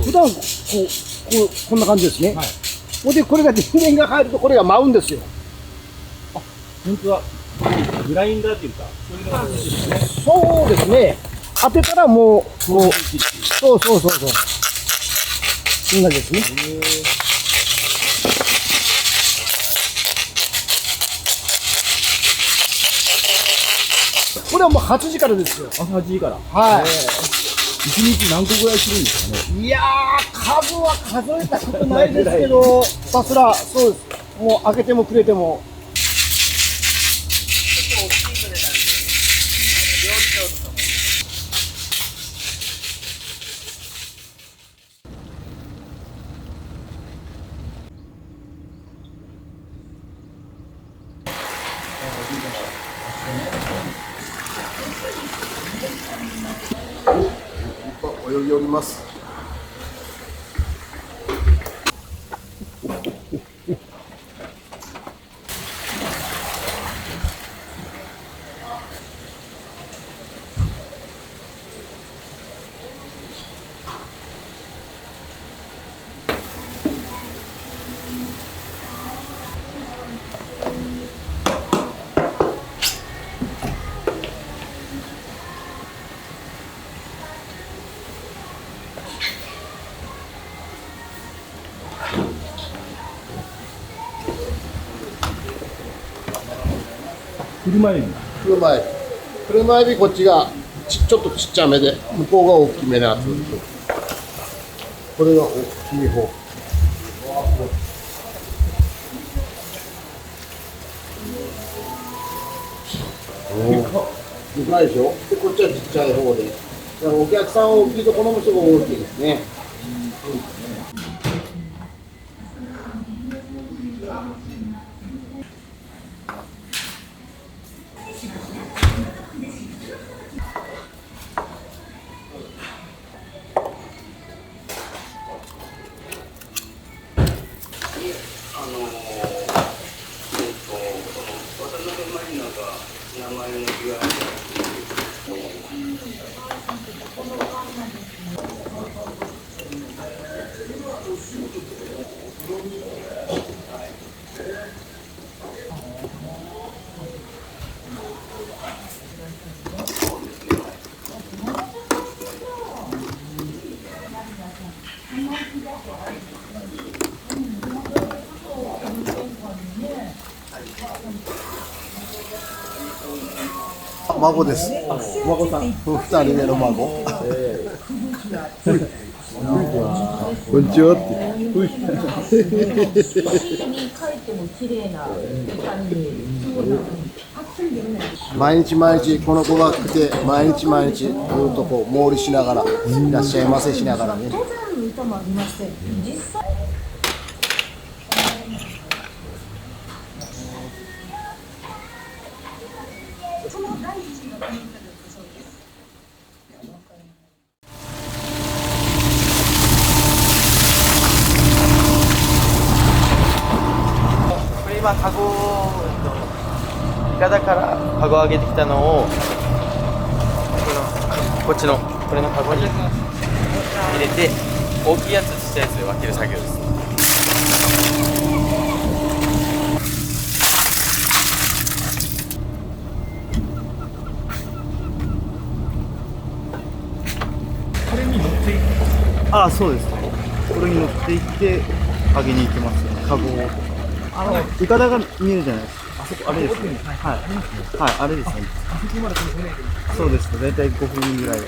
普段こんな感じですね。はい。ほんでこれが電源が入るとこれが舞うんですよ。あ、本当だ。グラインダーっていうか、そういうのがあるんですね。そうですね。当てたらもうそう。こんなですね。これはもう8時からですよ。朝8時から。はい。1日何個ぐらいするんですかね。いやー、数は数えたことないですけど、ひたすら、そうです。もう開けてもくれても。結構大きい船なんで、料理長とかも。泳ぎおります。車エビ。車エビこっちがちょっとちっちゃめで、向こうが大きめなやつ。これが大きい方。でかいでしょ。でこっちはちっちゃい方で。だからお客さん大きいところもすごい大きいですね。孫です。孫さん。二人目の孫。こんにちはって。毎日この子が来て毎日ずっとこう毛利しながらいらっしゃいませしながらね。今カゴいかだからカゴ上げてきたのをこっちのこれのカゴに入れて大きいやつとちっちゃいやつで分ける作業です。これに乗っていく。ああ、そうです。これに乗っていって上げに行きますよね。カゴとか。いかだが見えるじゃないですか。あそこあれですね。はい。はい、あれですね。そうですね。だいたい5分ぐらい。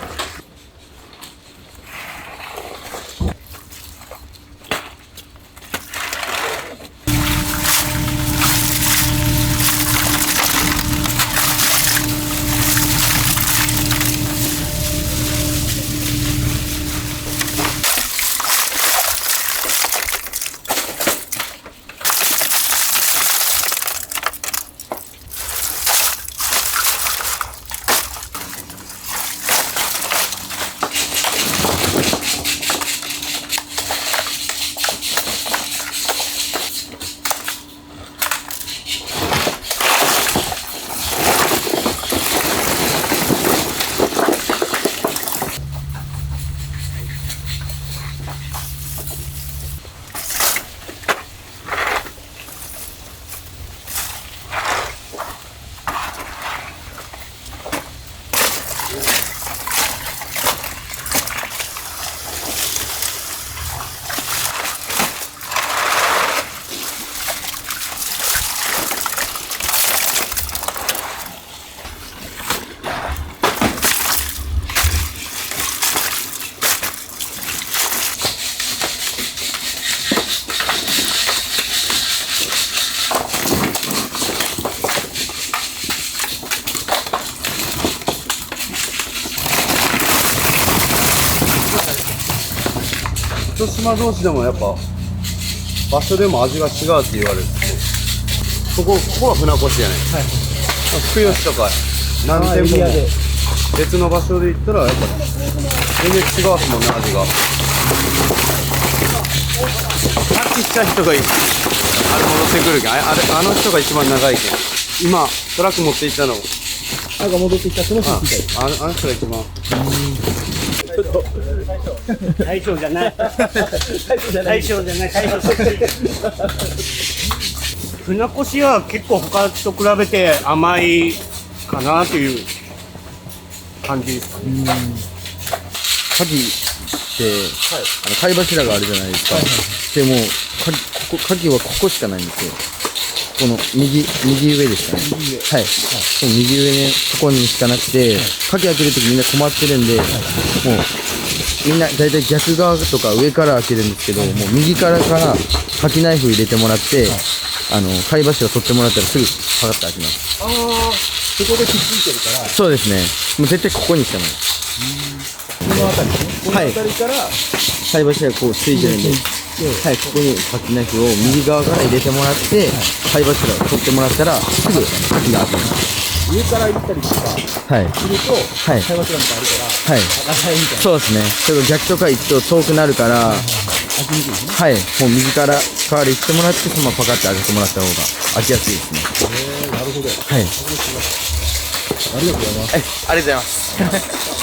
糸島同士でもやっぱ場所でも味が違うって言われる。ここは船越じゃない。福吉とか何店舗も別の場所で行ったらやっぱ全然違うっすもんね、味が。さっき来た人がいい。あれ戻ってくるけん、あの人が一番長いけん。今トラック持って行ったの。なんか戻ってきたその人みたい。あの人が一番。ちょっと大将じゃない。大将じゃない。大将そっち。船越は結構他と比べて甘いかなという感じですかね。牡蠣って、貝柱があるじゃないですか。でも牡蠣はここしかないんですよ。この右上ですかね。はい。この右上ね、ここにしかなくて、牡蠣開けるときみんな困ってるんで、もうみんな大体逆側とか上から開けるんですけど、もう右から牡蠣ナイフ入れてもらって、貝柱取ってもらったらすぐパカッと開きます。ああ、そこでくっついてるから。そうですね。もう絶対ここにしかない。この辺りね。この辺りから、貝柱がこうついてるんで、はい、ここに牡蠣ナイフを右側から入れてもらって、貝柱を取ってもらったら、すぐ牡蠣が開きます。上から行ったりとかはい。すると、はい。貝柱みたいなのあるから、はい。開かないみたいな。そうですね。それが逆とか行くと遠くなるから、開きにくいですね。はい。もう右から代わりしてもらって、そのままパカッて開けてもらった方が開きやすいですね。なるほど。はい。ありがとうございます。ありがとうございます。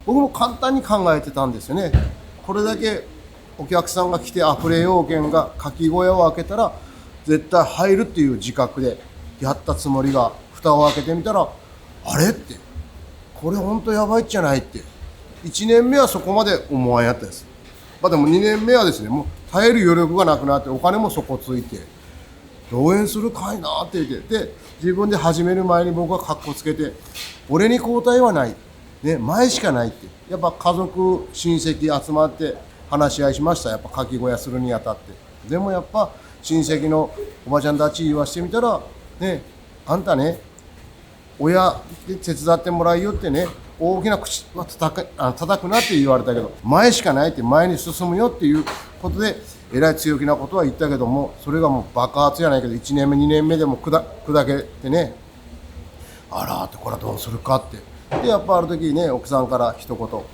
僕も簡単に考えてたんですよね。これだけお客さんが来て溢れ要件がかき小屋を開けたら絶対入るっていう自覚でやったつもりが、蓋を開けてみたらあれって、これほんとやばいじゃないって。1年目はそこまで思わんやったです。まあでも2年目はですね、もう耐える余力がなくなってお金も底ついてどう縁するかいなって言って、で自分で始める前に僕はカッコつけて、俺に交代はない、ね、前しかないって、やっぱ家族親戚集まって話し合いしました。やっぱかき小屋するにあたって。でもやっぱ親戚のおばちゃんたち言わしてみたらね、あんたね親で手伝ってもらいよってね、大きな口は叩くなって言われたけど、前しかないって、前に進むよっていうことでえらい強気なことは言ったけども、それがもう爆発じゃないけど1年目2年目でも砕けてね、あらーって、これはどうするかって。でやっぱある時ね、奥さんから一言、お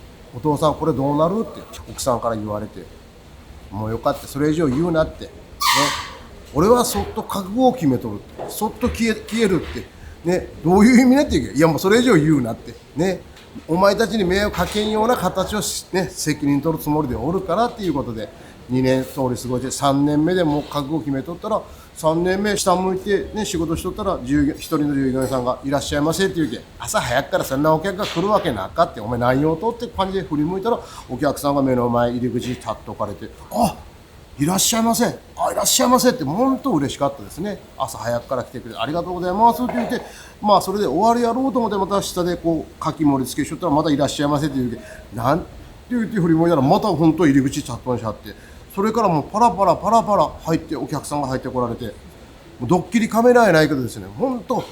父さんこれどうなるって奥さんから言われて、もうよかった、それ以上言うなってね、俺はそっと覚悟を決めとるって、そっと消えるってね、どういう意味ねって言うけど、いやもうそれ以上言うなってね、お前たちに迷惑かけんような形をね、責任取るつもりでおるからっていうことで2年通り過ごして、3年目でもう覚悟を決めとったら、3年目下向いてね仕事しとったら、一人の従業員さんがいらっしゃいませって言うけ、朝早くからそんなお客が来るわけなかって、お前何用とって感じで振り向いたら、お客さんが目の前入り口に立っとかれて、あ、いらっしゃいませ、あ、いらっしゃいませって、本当嬉しかったですね。朝早くから来てくれてありがとうございますって言って、まあそれで終わりやろうと思って、また下でこうかき盛り付けしとったら、またいらっしゃいませって言うけ、で言って振り向いたらまた本当入り口チャットにしはって、それからもうパラパラ入ってお客さんが入ってこられて、もうドッキリカメラやないけどですね、本当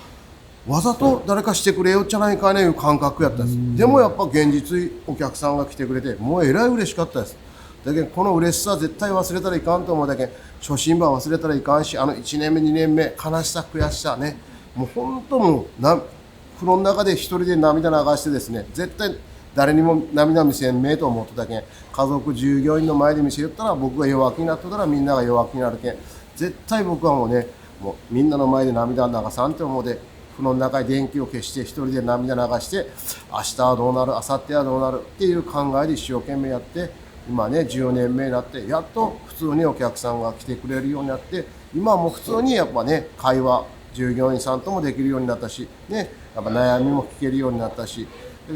わざと誰かしてくれよじゃないかねいう感覚やったんです。でもやっぱ現実お客さんが来てくれて、もうえらい嬉しかったです。だけどこの嬉しさ絶対忘れたらいかんと思うだけ、初心場忘れたらいかんし、1年目2年目悲しさ悔しさね、もう本当もう風呂の中で一人で涙流してですね、絶対誰にも涙見せんめえと思ってたけん、家族従業員の前で見せよったら僕が弱気になってたらみんなが弱気になるけん、絶対僕はもうね、もうみんなの前で涙流さんって思うで、風呂の中で電気を消して一人で涙流して、明日はどうなる明後日はどうなるっていう考えで一生懸命やって、今ね10年目になってやっと普通にお客さんが来てくれるようになって、今はもう普通にやっぱね会話従業員さんともできるようになったしね、やっぱ悩みも聞けるようになったし、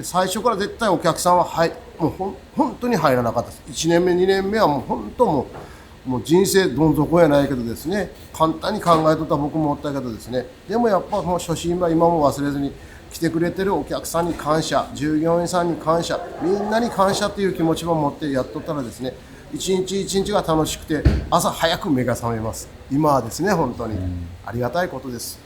最初から絶対お客さんはもう本当に入らなかったです。1年目2年目はもう本当もう人生どん底やないけどですね、簡単に考えとった僕もおったけどですね、でもやっぱもう初心は今も忘れずに、来てくれてるお客さんに感謝、従業員さんに感謝、みんなに感謝という気持ちを持ってやっとったらですね、一日一日が楽しくて朝早く目が覚めます。今はですね、本当にありがたいことです。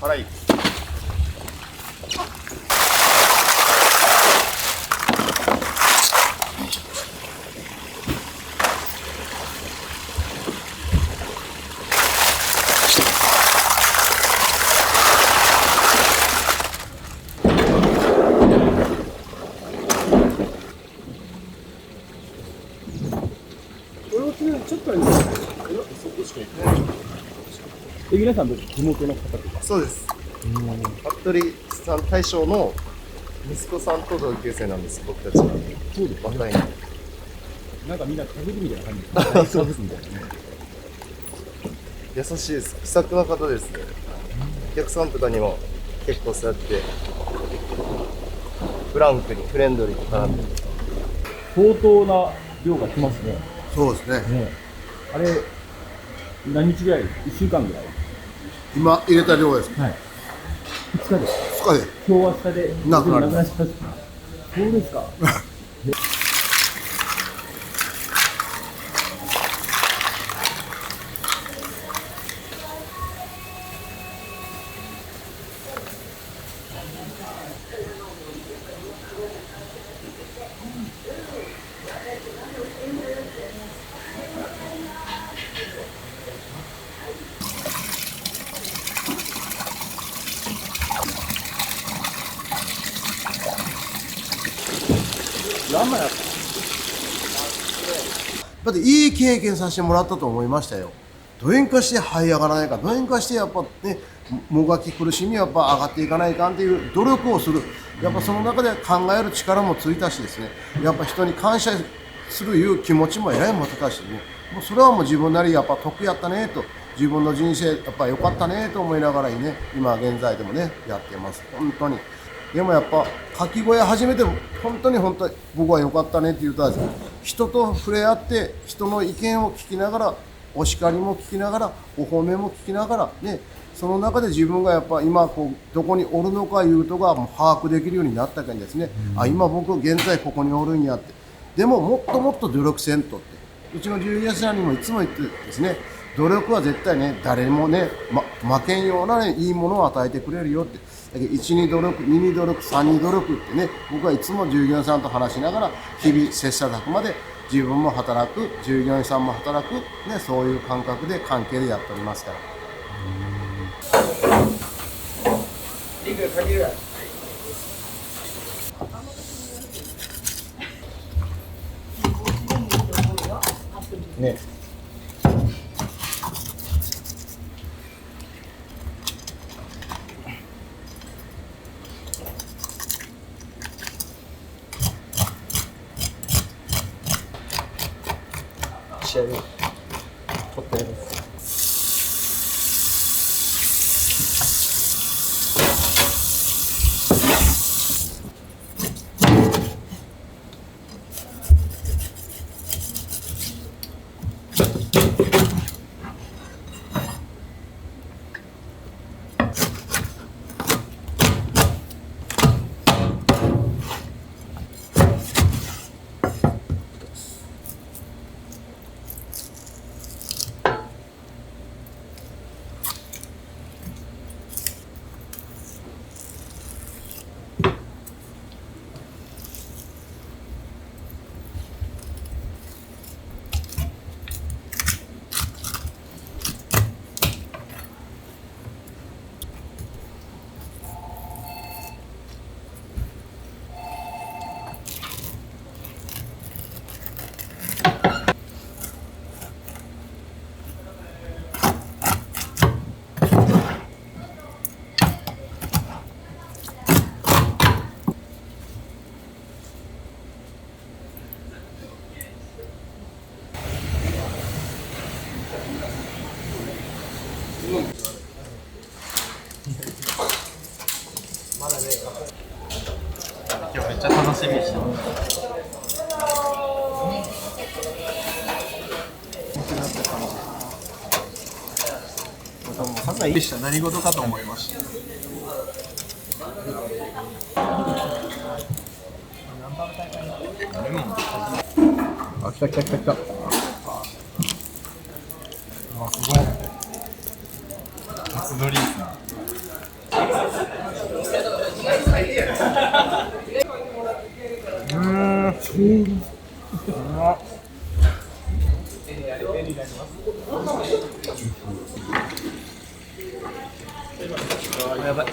辛い。ちょっとそこしか行ってない。皆さん地元の方とか。そうです。服部さん大将の息子さんと同級生なんです、僕たちは。そうです。若い。なんかみんな食べるみたいな感じです。そうですみたいなね。優しいです。気さくな方ですね。お客さんとかにも結構そうやってフランクにフレンドリーに絡んでる。相当な量が来ますね。そうですね。あれ何日ぐらい？1週間ぐらい？今入れた量です。はい。2日で。2日で。今日は明日でなくなります。なくなっちゃった。そうですか。だっていい経験させてもらったと思いましたよ。どうにかして這い上がらないか、どうにかしてやっぱね、もがき苦しみはやっぱ上がっていかないかんっていう努力をする。やっぱその中で考える力もついたしですね、やっぱ人に感謝するいう気持ちもえらい持てたしね、もうそれはもう自分なりやっぱ得やったねと、自分の人生やっぱ良かったねと思いながらにね、今現在でもね、やってます。本当に。でもやっぱかき小屋始めても本当に僕は良かったねって言ったんですよ。人と触れ合って人の意見を聞きながら、お叱りも聞きながら、お褒めも聞きながらね、その中で自分がやっぱ今こうどこにおるのかいうとがもう把握できるようになったけんですね、あ、今僕現在ここにおるんやって。でももっともっと努力せんとって、うちの従業員さんにもいつも言ってですね、努力は絶対ね、誰もね、負けんような、ね、いいものを与えてくれるよって。だけど1に努力、2に努力、3に努力ってね、僕はいつも従業員さんと話しながら、日々切磋琢磨で自分も働く、従業員さんも働く、ね、そういう感覚で関係でやっておりますから。ね。仕上げ取ってやります。今日めっちゃ楽しみにしてます。何事かと思いました。あ、来た来た来た来た。あ、すごい。初乗りですね。やばい。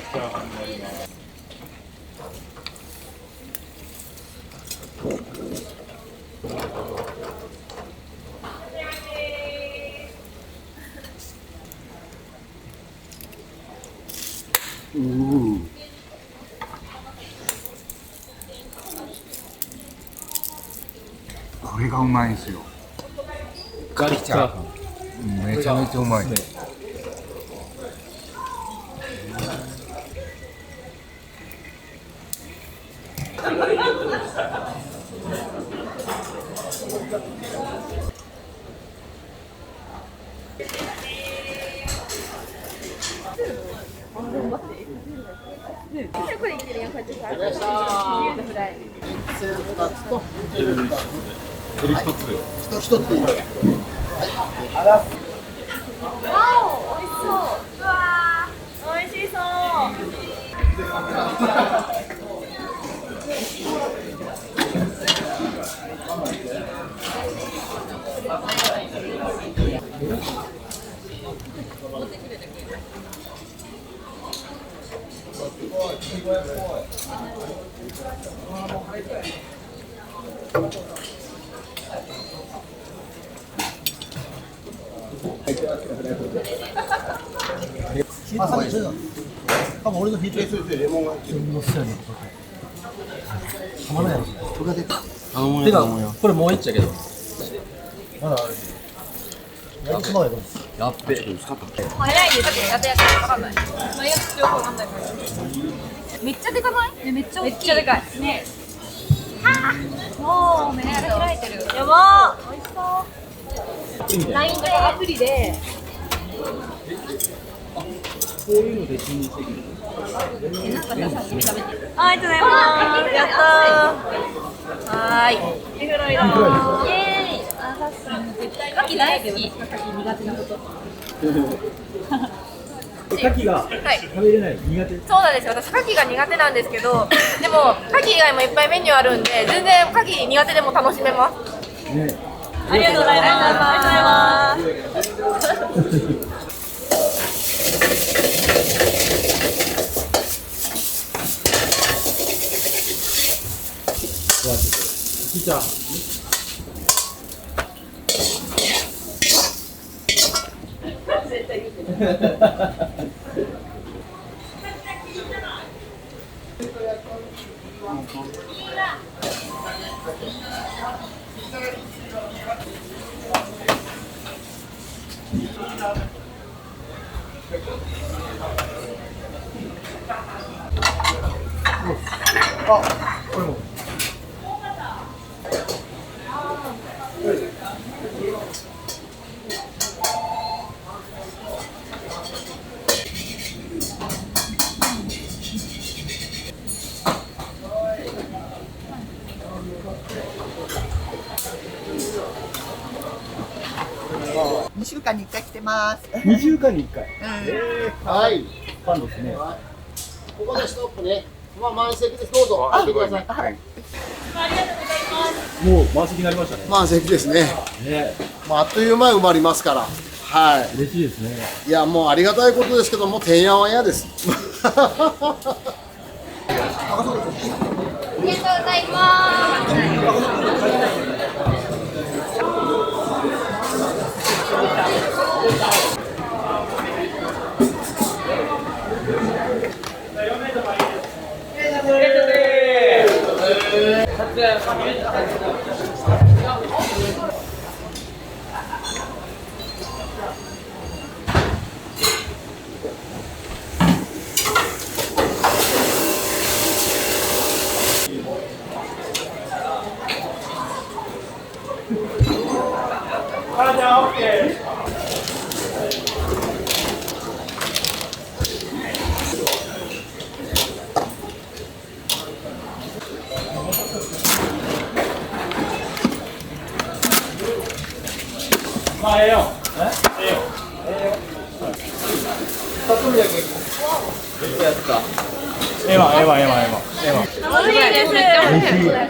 これがうまいんですよ。ガリチャーハン。めちゃめちゃうまい。これいけるやん、こうやってさ。フライ。一つでいい。わお、美味しそう。うわー、美味しそう。多分俺の引いてるレモンが入ってる。たまらないやろ。これがでかい。てかこれもう一丁やけど。まだある。やりつまえどう？やっべ。早いんで、だってやってわかんない。まあ、やつ情報わかんないから。めっちゃでかない？めっちゃ大きい。めっちゃでかい。ね。はあ。もうめっちゃ開いてる。やばー。美味しそう。LINE とかアプリで。こういうので注文してくる。ありがとうございます。やったー。はーい。イエーイ。あ、確かに。絶対牡蠣大好き。牡蠣苦手なこと。牡蠣が食べれない、苦手。そうなんですよ。私牡蠣が苦手なんですけど、でも牡蠣以外もいっぱいメニューあるんで、全然牡蠣苦手でも楽しめます。ね。ありがとうございます。ありがとうございます。きちゃん。あ、これも。2週間に1回来てます。2週間に1回。はい。ファンですね。ここでストップね。まあ満席です。どうぞ。入ってください。はい。もう満席になりましたね。満席ですね。ね、まああっという間埋まりますから。はい。嬉しいですね。いやもうありがたいことですけども、てんやわんやです。ありがとうございます。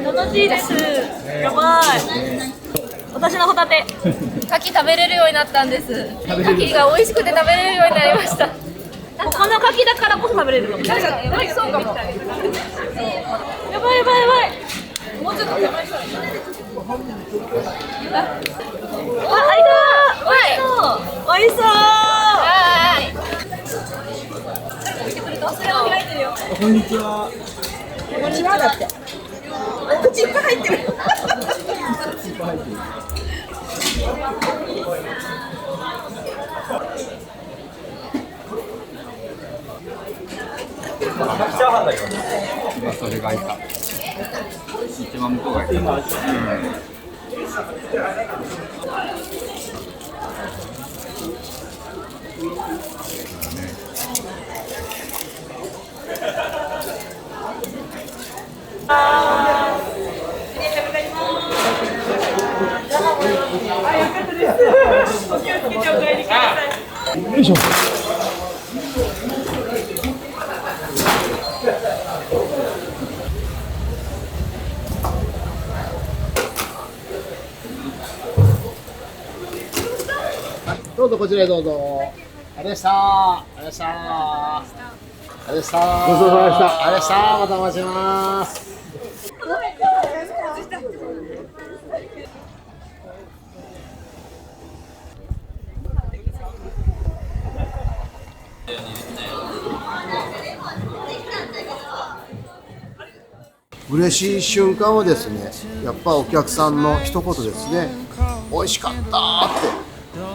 楽しいです。やばい。私のホタテ、牡蠣食べれるようになったんです。牡蠣が美味しくて食べれるようになりました。この牡蠣だからこそ食べれるの。なんか美味しそうかも。やばいやばいやばい。もうちょっと手前そう。あ、開いた。美味しそう。はい。それを開いてるよ。こんにちは。こんにちはだって。お口いっぱい入ってる。今それがいた。一番向こうがいた。よいしょ。どうぞこちらへどうぞ。ありがとうございました。ありがとうございました。ありがとうございました。ごちそうさまでした。ありがとうございました。またお待ちします。嬉しい瞬間はですね、やっぱお客さんの一言ですね。美味しかったーって、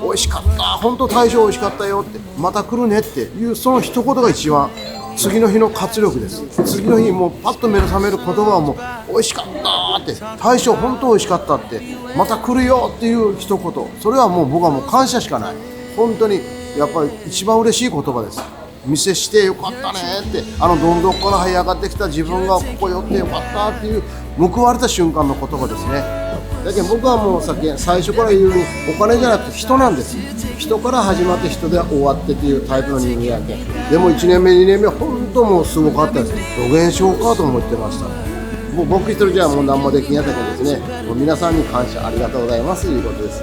美味しかった、本当大将美味しかったよって、また来るねっていうその一言が一番次の日の活力です。次の日もうパッと目の覚める言葉はもう美味しかったーって、大将本当美味しかったって、また来るよっていう一言、それはもう僕はもう感謝しかない。本当にやっぱり一番嬉しい言葉です。店してよかったねって、どんどんから這い上がってきた自分がここ寄ってよかったっていう報われた瞬間の言葉ですね。だけど僕はもう最初から言うようにお金じゃなくて人なんです。人から始まって人で終わってっていうタイプの人間やけん。でも1年目2年目本当もうすごかったです。予言しようかと思ってました。もう僕一人じゃもう何もできんやったけどですね、もう皆さんに感謝ありがとうございますということです。